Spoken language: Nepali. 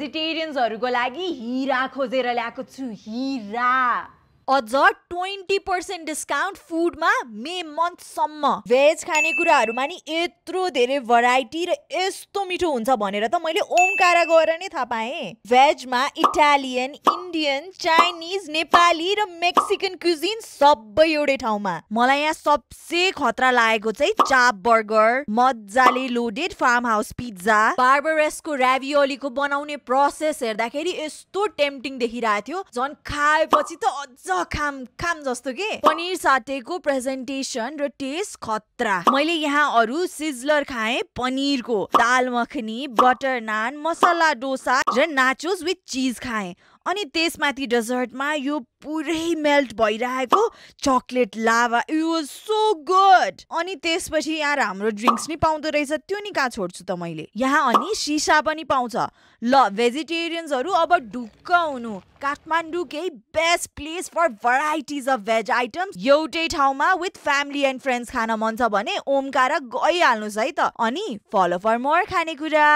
भेजिटेरियन्सहरुको लागि हीरा खोजेर ल्याएको छु हीरा अझ 20% डिस्काउन्ट फूडमा मे मन्थसम्म भेज खानेकुराहरुमा नि यत्रो धेरै भराइटी र यस्तो मिठो हुन्छ भनेर त मैले ओमकारा गएर नै थाहा पाएँ भेजमा इटालियन इन्डियन चाइनिज नेपाली र मेक्सिकन क्युजिन सबै एउटै ठाउँमा मलाई यहाँ सबसे खतरा लागेको चाहिँ चाप बर्गर मजाले लोडेड फार्म हाउस पिज्जा बार्बरेस्को र्याभियोलीको बनाउने प्रोसेस हेर्दाखेरि यस्तो टेम्पटिङ देखिरहेको थियो झन् खाएपछि त अझ खाम जस्तो के पनिर साटेको प्रेजेन्टेसन र टेस्ट खतरा मैले यहाँ अरू सिजलर खाएँ पनिरको दाल मखनी बटर नान मसला डोसा र नाचोस विथ चीज खाएँ अनि त्यसमाथि डेजर्टमा यो पुरै मेल्ट भइरहेको chocolate Lava it was so good अनि त्यसपछि यहाँ हाम्रो ड्रिंक्स नि पाउँदो रहेछ त्यो नि कहाँ छोड्छु त मैले यहाँ अनि सिसा पनि पाउँछ ल भेजिटेरियन्सहरु अब ढुक्क हुनु काठमाडौँकै best place for varieties of veg items एउटै ठाउँमा विथ फ्यामिली एन्ड फ्रेन्ड्स खान मन छ भने ओमकारा गइहाल्नुस् है त अनि फलो फर मोर खानेकुरा